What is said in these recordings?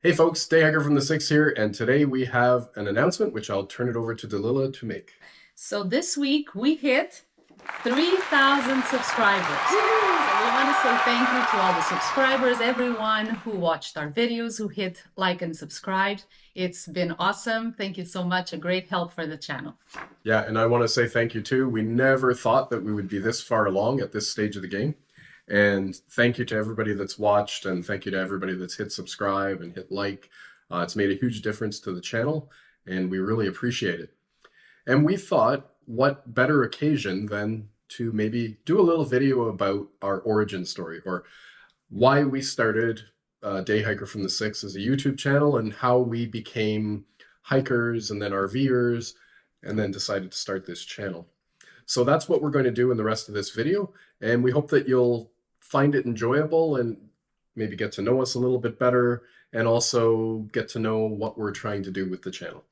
Hey folks, Day Hiker from the Six here, and today we have an announcement which I'll turn it over to Delila to make. So this week we hit 3,000 subscribers. So we want to say thank you to all the subscribers, everyone who watched our videos, who hit like and subscribed. It's been awesome. Thank you so much. A great help for the channel. Yeah, and I want to say thank you too. We never thought that we would be this far along at this stage of the game. And thank you to everybody that's watched, and thank you to everybody that's hit subscribe and hit like. It's made a huge difference to the channel, and we really appreciate it. And we thought, what better occasion than to maybe do a little video about our origin story, or why we started Day Hiker from the Six as a YouTube channel, and how we became hikers and then RVers, and then decided to start this channel. So that's what we're going to do in the rest of this video, and we hope that you'll find it enjoyable and maybe get to know us a little bit better, and also get to know what we're trying to do with the channel.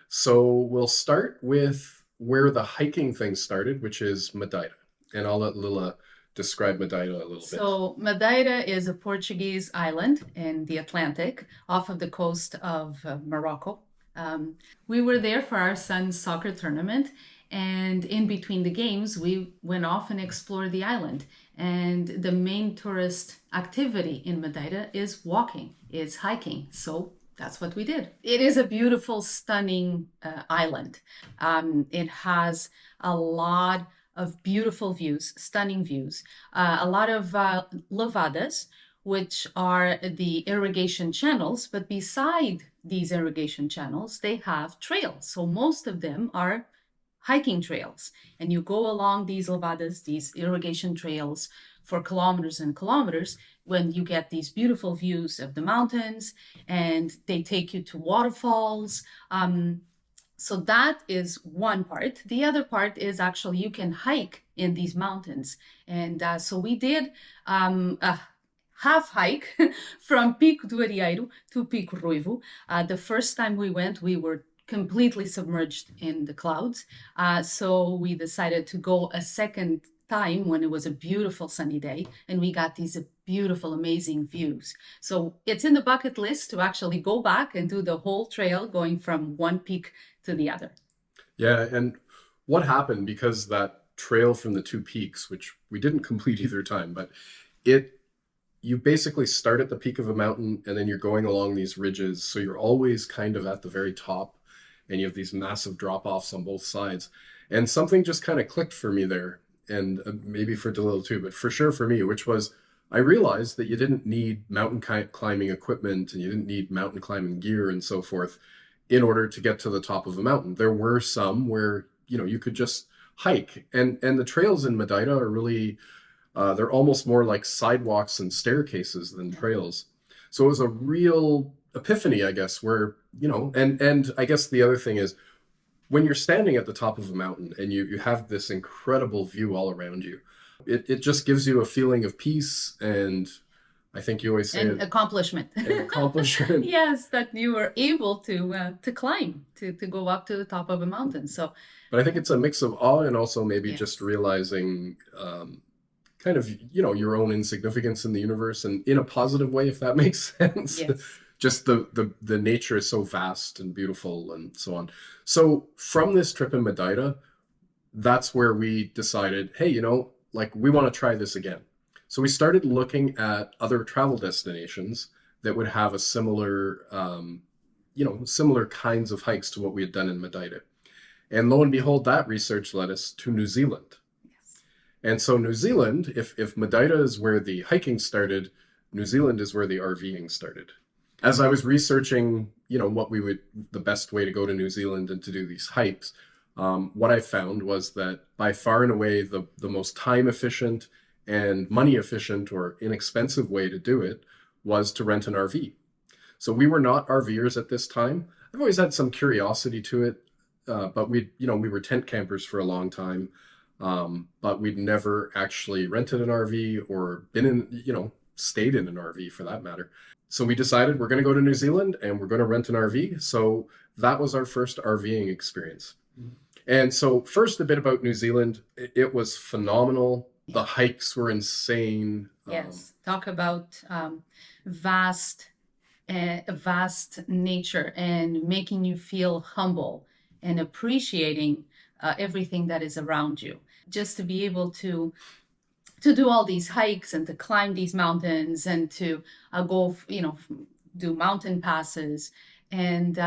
So we'll start with where the hiking thing started, which is Madeira. And I'll let Lila describe Madeira a little bit. So Madeira is a Portuguese island in the Atlantic off of the coast of Morocco. We were there for our son's soccer tournament, and in between the games, we went off and explored the island. And the main tourist activity in Madeira is walking, is hiking. So that's what we did. It is a beautiful, stunning island. It has a lot of beautiful views, stunning views, a lot of levadas, which are the irrigation channels. But beside these irrigation channels, they have trails. So most of them are hiking trails. And you go along these levadas, these irrigation trails, for kilometers and kilometers, when you get these beautiful views of the mountains, and they take you to waterfalls. So that is one part. The other part is actually you can hike in these mountains. And so we did a half hike from Pico do Arieiro to Pico Ruivo. The first time we went, we were completely submerged in the clouds. So we decided to go a second time when it was a beautiful sunny day, and we got these beautiful, amazing views. So it's in the bucket list to actually go back and do the whole trail going from one peak to the other. Yeah, and what happened, because that trail from the two peaks, which we didn't complete either time, but you basically start at the peak of a mountain and then you're going along these ridges. So you're always kind of at the very top, and you have these massive drop-offs on both sides. And something just kind of clicked for me there, and maybe for DeLille too, but for sure for me, which was I realized that you didn't need mountain climbing equipment, and you didn't need mountain climbing gear and so forth in order to get to the top of a mountain. There were some where, you could just hike, and the trails in Madeira are really, they're almost more like sidewalks and staircases than trails. So it was a real epiphany, I guess, where, and I guess the other thing is, when you're standing at the top of a mountain and you have this incredible view all around you, it just gives you a feeling of peace, and I think you always say an accomplishment. An accomplishment. Yes, that you were able to climb, to go up to the top of a mountain. So, but I think it's a mix of awe and also maybe yes, just realizing kind of, your own insignificance in the universe, and in a positive way, if that makes sense. yes. Just the nature is so vast and beautiful and so on. So from this trip in Madeira, that's where we decided, hey, like, we want to try this again. So we started looking at other travel destinations that would have a similar, similar kinds of hikes to what we had done in Madeira. And lo and behold, that research led us to New Zealand. Yes. And so New Zealand, if Madeira is where the hiking started, New Zealand is where the RVing started. As I was researching, the best way to go to New Zealand and to do these hikes, what I found was that by far and away the most time efficient and money efficient or inexpensive way to do it was to rent an RV. So we were not RVers at this time. I've always had some curiosity to it, but we were tent campers for a long time, but we'd never actually rented an RV or been in, stayed in an RV for that matter. So we decided we're going to go to New Zealand and we're going to rent an RV. So that was our first RVing experience. And so first, a bit about New Zealand. It was phenomenal. The hikes were insane. Yes. Talk about vast a vast nature and making you feel humble and appreciating everything that is around you. Just to be able to do all these hikes and to climb these mountains and to go, do mountain passes and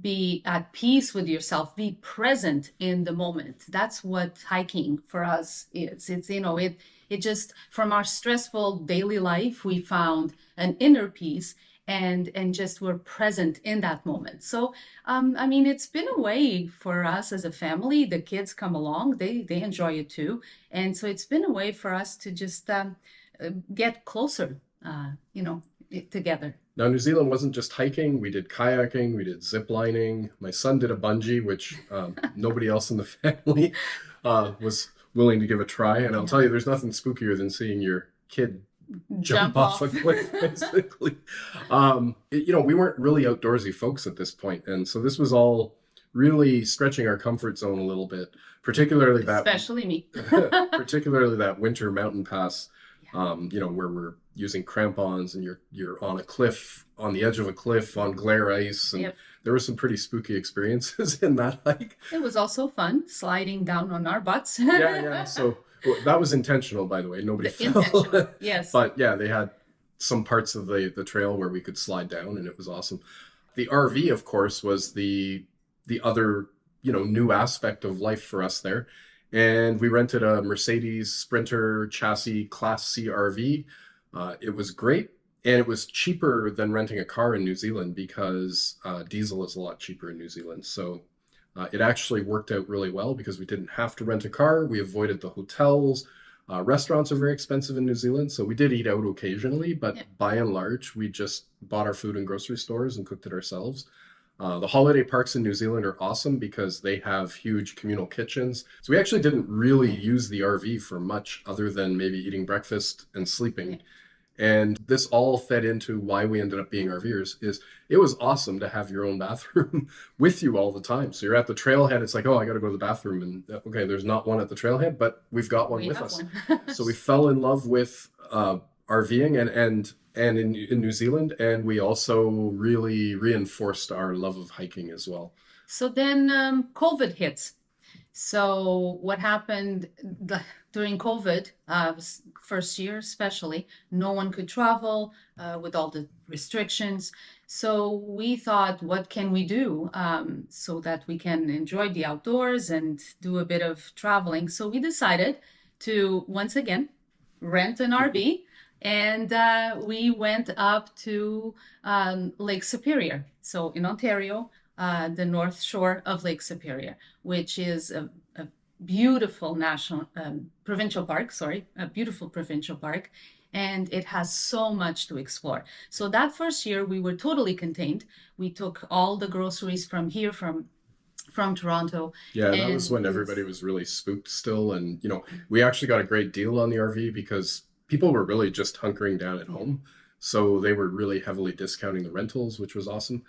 be at peace with yourself, be present in the moment. That's what hiking for us is. It just, from our stressful daily life, we found an inner peace and just were present in that moment. So I mean, it's been a way for us as a family. The kids come along, they enjoy it too, and so it's been a way for us to just get closer, together. Now, New Zealand wasn't just hiking. We did kayaking, we did zip lining. My son did a bungee, which nobody else in the family was willing to give a try. And I'll tell you, there's nothing spookier than seeing your kid jump off a cliff, basically. We weren't really outdoorsy folks at this point, and so this was all really stretching our comfort zone a little bit, particularly especially me. Particularly that winter mountain pass, where we're using crampons and you're on a cliff, on the edge of a cliff on glare ice, and there were some pretty spooky experiences in that hike. It was also fun sliding down on our butts. Yeah. So that was intentional, by the way. Nobody fell. Intentional, yes. But yeah, they had some parts of the trail where we could slide down, and it was awesome. The RV, of course, was the other new aspect of life for us there. And we rented a Mercedes Sprinter chassis Class C RV. It was great, and it was cheaper than renting a car in New Zealand because diesel is a lot cheaper in New Zealand. So it actually worked out really well because we didn't have to rent a car. We avoided the hotels. Restaurants are very expensive in New Zealand, so we did eat out occasionally, but by and large, we just bought our food in grocery stores and cooked it ourselves. The holiday parks in New Zealand are awesome because they have huge communal kitchens. So we actually didn't really use the RV for much other than maybe eating breakfast and sleeping. And this all fed into why we ended up being RVers. Is it was awesome to have your own bathroom with you all the time. So you're at the trailhead, it's like, oh, I got to go to the bathroom. And okay, there's not one at the trailhead, but we've got one with us. So we fell in love with RVing and in New Zealand, and we also really reinforced our love of hiking as well. So then COVID hits. So what happened during COVID, first year especially, no one could travel with all the restrictions. So we thought, what can we do so that we can enjoy the outdoors and do a bit of traveling? So we decided to, once again, rent an RV. And we went up to Lake Superior. So in Ontario, the north shore of Lake Superior, which is a beautiful provincial park, a beautiful provincial park. And it has so much to explore. So that first year, we were totally contained. We took all the groceries from here, from Toronto. Yeah, that was when everybody was really spooked still. And, we actually got a great deal on the RV because people were really just hunkering down at home. So they were really heavily discounting the rentals, which was awesome.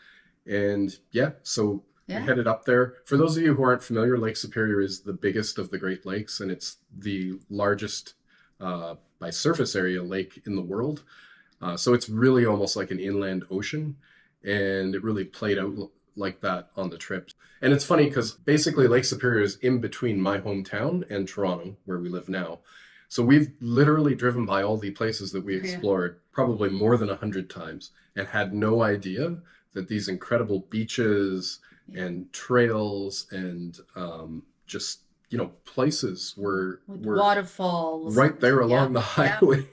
And so we headed up there. For those of you who aren't familiar, Lake Superior is the biggest of the Great Lakes, and it's the largest by surface area lake in the world. So it's really almost like an inland ocean, and it really played out like that on the trip. And it's funny because basically Lake Superior is in between my hometown and Toronto, where we live now. So we've literally driven by all the places that we explored probably more than 100 times and had no idea that these incredible beaches and trails and just, places were waterfalls right there along the highway.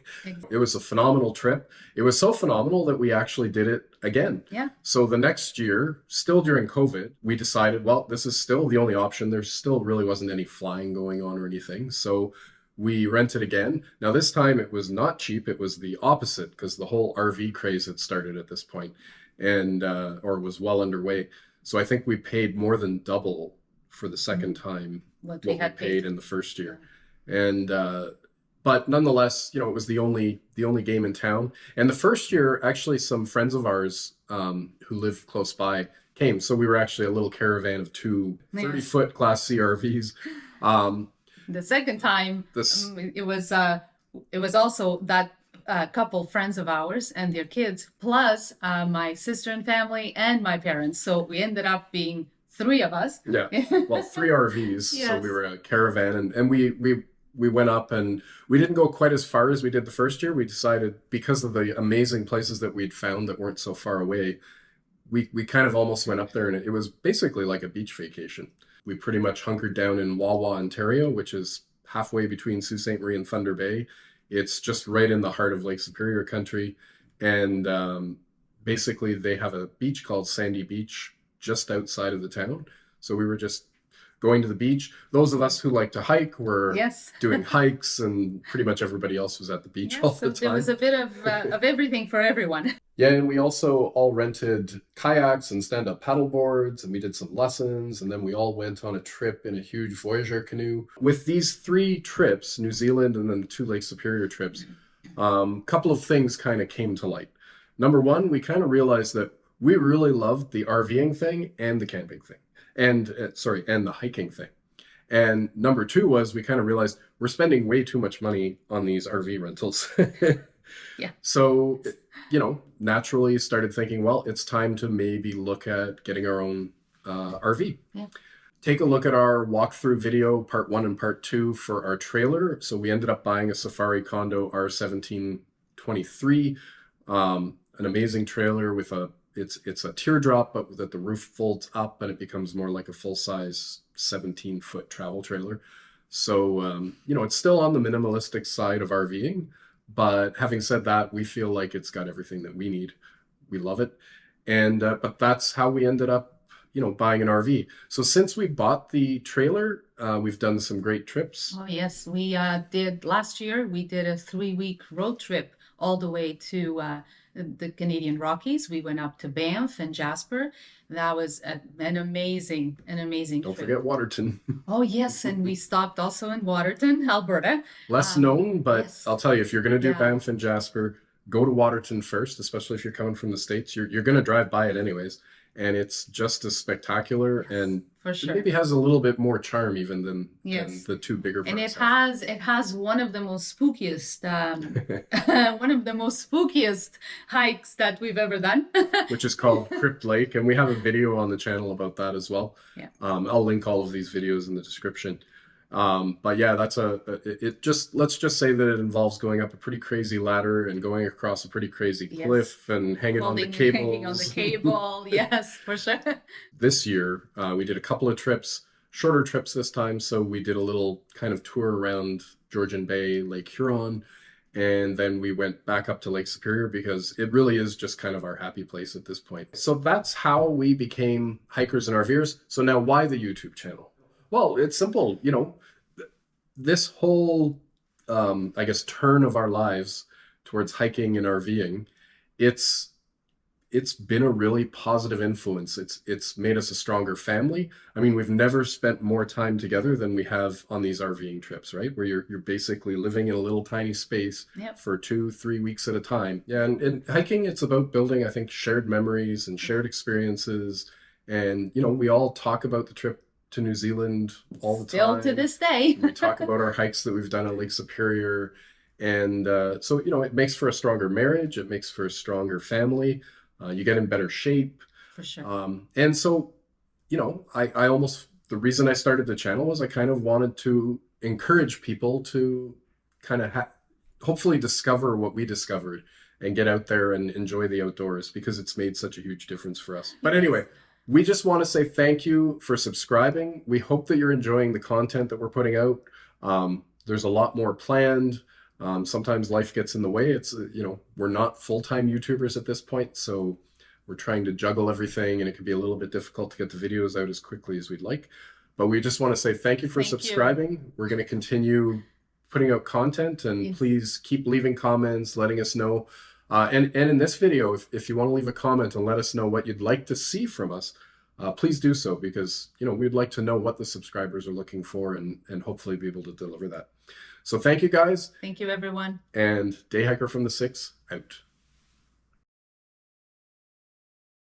It was a phenomenal trip. It was so phenomenal that we actually did it again. So the next year, still during COVID, we decided, well, this is still the only option. There still really wasn't any flying going on or anything. So we rented again. Now this time it was not cheap. It was the opposite because the whole RV craze had started at this point and or was well underway. So I think we paid more than double for the second time what we had paid in the first year. And but nonetheless, it was the only game in town. And the first year, actually, some friends of ours who live close by came. So we were actually a little caravan of two 30-foot Class C RVs. The second time, it was also that a couple friends of ours and their kids, plus my sister and family and my parents. So we ended up being three of us. Yeah. Well, three RVs. Yes. So we were a caravan, and we went up, and we didn't go quite as far as we did the first year. We decided, because of the amazing places that we'd found that weren't so far away, we kind of almost went up there, and it was basically like a beach vacation. We pretty much hunkered down in Wawa, Ontario, which is halfway between Sault Ste. Marie and Thunder Bay. It's just right in the heart of Lake Superior country. And basically they have a beach called Sandy Beach just outside of the town. So we were just going to the beach. Those of us who like to hike were Yes. doing hikes, and pretty much everybody else was at the beach all the time. There was a bit of everything for everyone. Yeah, and we also all rented kayaks and stand-up paddle boards, and we did some lessons, and then we all went on a trip in a huge Voyageur canoe. With these three trips, New Zealand and then the 2 Lake Superior trips, a couple of things kind of came to light. Number one, we kind of realized that we really loved the RVing thing and the camping thing, and and the hiking thing. And number two was, we kind of realized we're spending way too much money on these RV rentals. Yeah. So, naturally started thinking, well, it's time to maybe look at getting our own RV. Yeah. Take a look at our walkthrough video, part 1 and part 2 for our trailer. So we ended up buying a Safari Condo R1723, an amazing trailer with it's a teardrop, but that the roof folds up and it becomes more like a full-size 17-foot travel trailer. So, it's still on the minimalistic side of RVing. But having said that, we feel like it's got everything that we need. We love it. And but that's how we ended up, buying an RV. So since we bought the trailer, we've done some great trips. Oh, yes. We did last year, we did a 3-week road trip all the way to the Canadian Rockies. We went up to Banff and Jasper. That was an amazing Don't trip. forget Waterton. Oh, yes. And we stopped also in Waterton, Alberta. Less known, but yes. I'll tell you, if you're going to do Yeah. Banff and Jasper, go to Waterton first, especially if you're coming from the States. You're going to drive by it anyways. And it's just as spectacular, and For sure. it maybe has a little bit more charm even than Yes. the two bigger And parks. it has one of the most spookiest hikes that we've ever done. Which is called Crypt Lake, and we have a video on the channel about that as well. Yeah. I'll link all of these videos in the description. But yeah, let's just say that it involves going up a pretty crazy ladder and going across a pretty crazy Yes. cliff and hanging on the cables. Hanging on the cable, yes, for sure. This year, we did a couple of trips, shorter trips this time. So we did a little kind of tour around Georgian Bay, Lake Huron, and then we went back up to Lake Superior because it really is just kind of our happy place at this point. So that's how we became hikers and RVers. So now, why the YouTube channel? Well, it's simple. This whole, I guess, turn of our lives towards hiking and RVing, it's been a really positive influence. It's made us a stronger family. I mean, we've never spent more time together than we have on these RVing trips, right? Where you're basically living in a little tiny space. Yep. For 2-3 weeks at a time. Yeah, and hiking, it's about building, I think, shared memories and shared experiences. And, we all talk about the trip to New Zealand all the time. Still to this day. We talk about our hikes that we've done at Lake Superior. And so, it makes for a stronger marriage. It makes for a stronger family. You get in better shape. For sure. And so, I almost, the reason I started the channel was I kind of wanted to encourage people to kind of hopefully discover what we discovered and get out there and enjoy the outdoors, because it's made such a huge difference for us. But anyway, we just want to say thank you for subscribing. We hope that you're enjoying the content that we're putting out. There's a lot more planned. Sometimes life gets in the way. It's, we're not full-time YouTubers at this point, so we're trying to juggle everything, and it can be a little bit difficult to get the videos out as quickly as we'd like. But we just want to say thank you for subscribing. We're going to continue putting out content, and please keep leaving comments, letting us know. And in this video, if you want to leave a comment and let us know what you'd like to see from us, please do so, because, we'd like to know what the subscribers are looking for, and hopefully be able to deliver that. So thank you, guys. Thank you, everyone. And Day Hiker from the 6 out.